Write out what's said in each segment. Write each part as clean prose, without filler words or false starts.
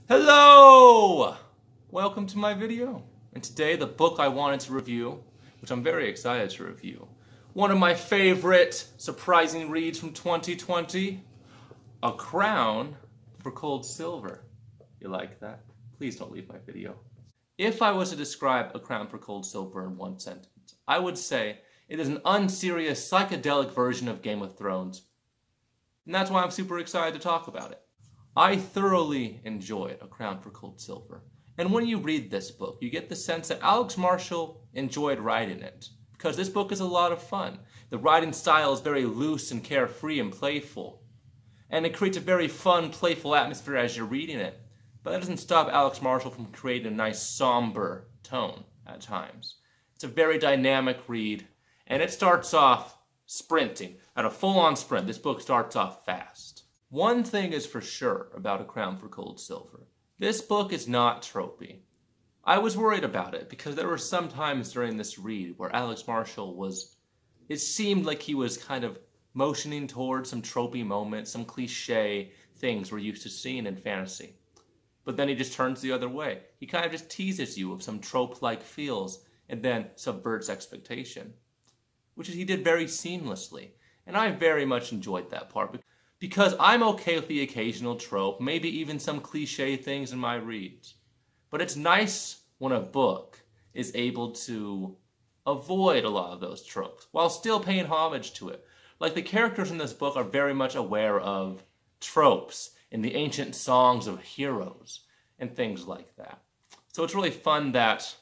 Hello! Welcome to my video. And today the book I wanted to review, which I'm very excited to review, one of my favorite surprising reads from 2020, A Crown for Cold Silver. You like that? Please don't leave my video. If I was to describe A Crown for Cold Silver in one sentence, I would say it is an unserious psychedelic version of Game of Thrones. And that's why I'm super excited to talk about it. I thoroughly enjoyed A Crown for Cold Silver. And when you read this book, you get the sense that Alex Marshall enjoyed writing it. Because this book is a lot of fun. The writing style is very loose and carefree and playful. And it creates a very fun, playful atmosphere as you're reading it. But that doesn't stop Alex Marshall from creating a nice, somber tone at times. It's a very dynamic read. And it starts off sprinting. At a full-on sprint, this book starts off fast. One thing is for sure about A Crown for Cold Silver. This book is not tropey. I was worried about it because there were some times during this read where Alex Marshall it seemed like he was kind of motioning towards some tropey moments, some cliche things we're used to seeing in fantasy. But then he just turns the other way. He kind of just teases you of some trope-like feels and then subverts expectation, which he did very seamlessly. And I very much enjoyed that part. Because I'm okay with the occasional trope, maybe even some cliche things in my reads. But it's nice when a book is able to avoid a lot of those tropes, while still paying homage to it. Like the characters in this book are very much aware of tropes in the ancient songs of heroes and things like that. So it's really fun that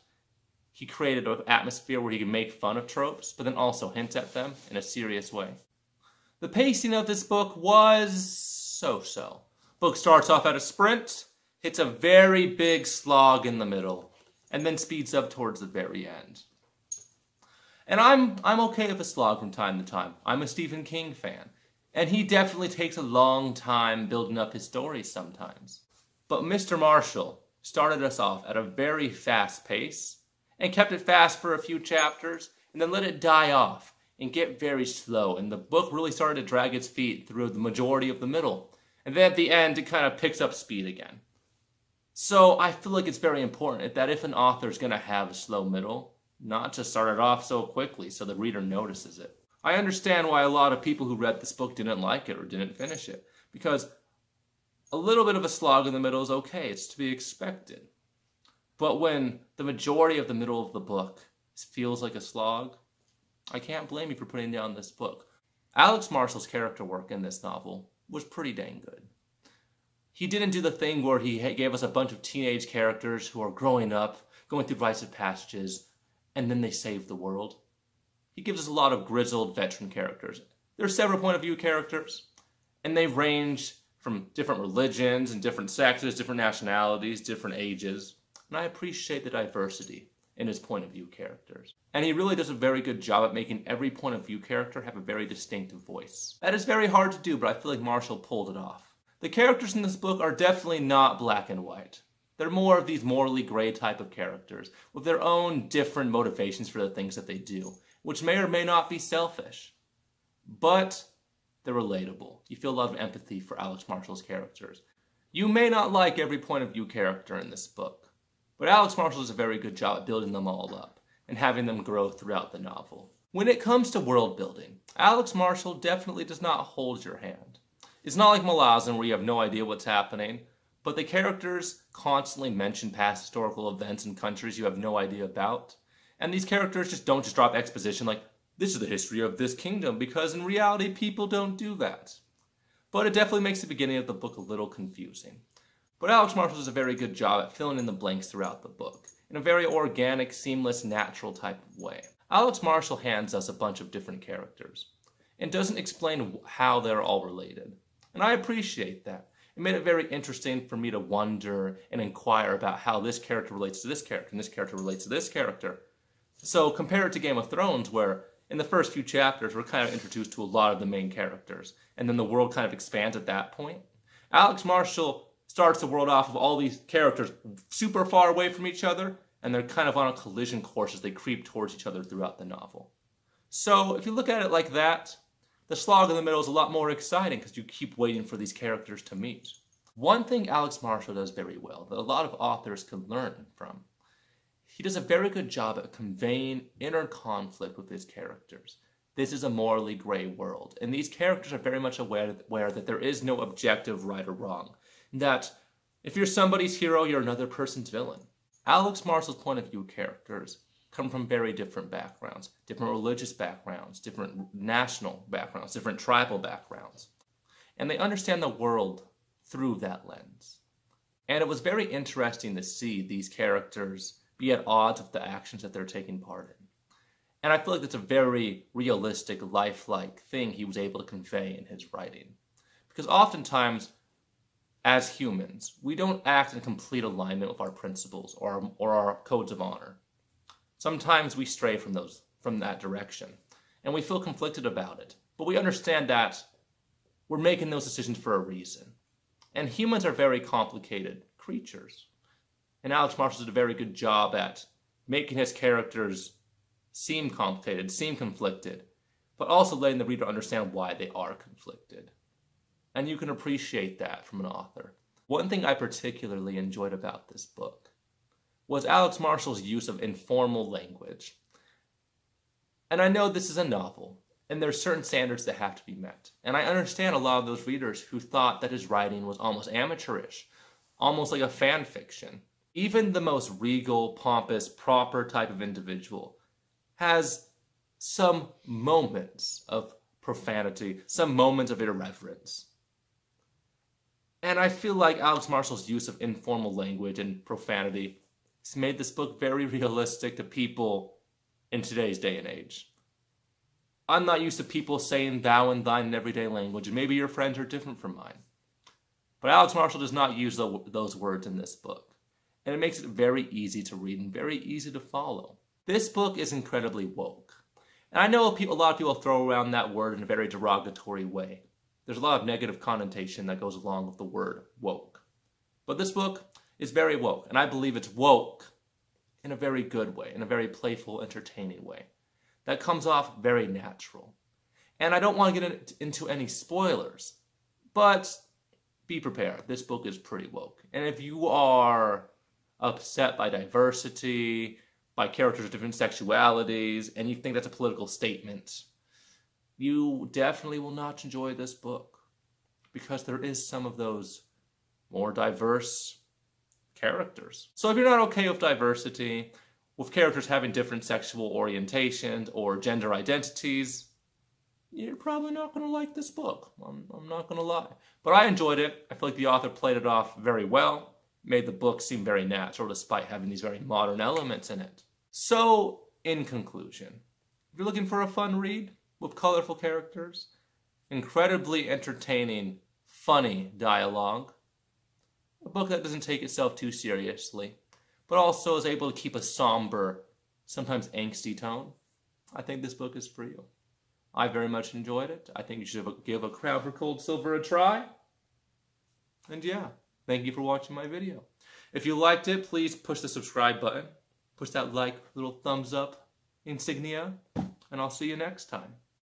he created an atmosphere where he can make fun of tropes, but then also hint at them in a serious way. The pacing of this book was so-so. Book starts off at a sprint, hits a very big slog in the middle, and then speeds up towards the very end. And I'm okay with a slog from time to time. I'm a Stephen King fan, and he definitely takes a long time building up his stories sometimes. But Mr. Marshall started us off at a very fast pace, and kept it fast for a few chapters, and then let it die off and get very slow, and the book really started to drag its feet through the majority of the middle. And then at the end, it kind of picks up speed again. So I feel like it's very important that if an author is going to have a slow middle, not to start it off so quickly so the reader notices it. I understand why a lot of people who read this book didn't like it or didn't finish it, because a little bit of a slog in the middle is okay, it's to be expected. But when the majority of the middle of the book feels like a slog, I can't blame you for putting down this book. Alex Marshall's character work in this novel was pretty dang good. He didn't do the thing where he gave us a bunch of teenage characters who are growing up, going through rites of passages, and then they save the world. He gives us a lot of grizzled veteran characters. There are several point of view characters, and they range from different religions and different sexes, different nationalities, different ages, and I appreciate the diversity in his point of view characters. And he really does a very good job at making every point of view character have a very distinctive voice. That is very hard to do, but I feel like Marshall pulled it off. The characters in this book are definitely not black and white. They're more of these morally gray type of characters, with their own different motivations for the things that they do, which may or may not be selfish. But they're relatable. You feel a lot of empathy for Alex Marshall's characters. You may not like every point of view character in this book, but Alex Marshall does a very good job at building them all up and having them grow throughout the novel. When it comes to world building, Alex Marshall definitely does not hold your hand. It's not like Malazan where you have no idea what's happening, but the characters constantly mention past historical events and countries you have no idea about. And these characters just don't just drop exposition like, this is the history of this kingdom, because in reality people don't do that. But it definitely makes the beginning of the book a little confusing. But Alex Marshall does a very good job at filling in the blanks throughout the book, in a very organic, seamless, natural type of way. Alex Marshall hands us a bunch of different characters, and doesn't explain how they're all related. And I appreciate that. It made it very interesting for me to wonder and inquire about how this character relates to this character, and this character relates to this character. So compare it to Game of Thrones, where in the first few chapters we're kind of introduced to a lot of the main characters, and then the world kind of expands at that point. Alex Marshall starts the world off of all these characters super far away from each other, and they're kind of on a collision course as they creep towards each other throughout the novel. So if you look at it like that, the slog in the middle is a lot more exciting because you keep waiting for these characters to meet. One thing Alex Marshall does very well, that a lot of authors can learn from, he does a very good job at conveying inner conflict with his characters. This is a morally gray world, and these characters are very much aware that there is no objective right or wrong, and that if you're somebody's hero, you're another person's villain. Alex Marshall's point of view characters come from very different backgrounds, different religious backgrounds, different national backgrounds, different tribal backgrounds, and they understand the world through that lens. And it was very interesting to see these characters be at odds with the actions that they're taking part in. And I feel like that's a very realistic, lifelike thing he was able to convey in his writing. Because oftentimes, as humans, we don't act in complete alignment with our principles or our codes of honor. Sometimes we stray from that direction, and we feel conflicted about it. But we understand that we're making those decisions for a reason. And humans are very complicated creatures. And Alex Marshall did a very good job at making his characters seem complicated, seem conflicted, but also letting the reader understand why they are conflicted. And you can appreciate that from an author. One thing I particularly enjoyed about this book was Alex Marshall's use of informal language. And I know this is a novel, and there are certain standards that have to be met. And I understand a lot of those readers who thought that his writing was almost amateurish, almost like a fan fiction. Even the most regal, pompous, proper type of individual has some moments of profanity, some moments of irreverence. And I feel like Alex Marshall's use of informal language and profanity has made this book very realistic to people in today's day and age. I'm not used to people saying thou and thine in everyday language, and maybe your friends are different from mine. But Alex Marshall does not use those words in this book. And it makes it very easy to read and very easy to follow. This book is incredibly woke. And I know a lot of people throw around that word in a very derogatory way. There's a lot of negative connotation that goes along with the word woke. But this book is very woke, and I believe it's woke in a very good way, in a very playful, entertaining way. That comes off very natural. And I don't want to get into any spoilers, but be prepared. This book is pretty woke. And if you are upset by diversity, by characters of different sexualities, and you think that's a political statement, you definitely will not enjoy this book, because there is some of those more diverse characters. So if you're not okay with diversity, with characters having different sexual orientations or gender identities, you're probably not going to like this book. I'm not going to lie. But I enjoyed it. I feel like the author played it off very well, made the book seem very natural despite having these very modern elements in it. So, in conclusion, if you're looking for a fun read with colorful characters, incredibly entertaining, funny dialogue, a book that doesn't take itself too seriously, but also is able to keep a somber, sometimes angsty tone, I think this book is for you. I very much enjoyed it. I think you should give A Crown for Cold Silver a try. And yeah, thank you for watching my video. If you liked it, please push the subscribe button. Push that like, little thumbs up insignia, and I'll see you next time.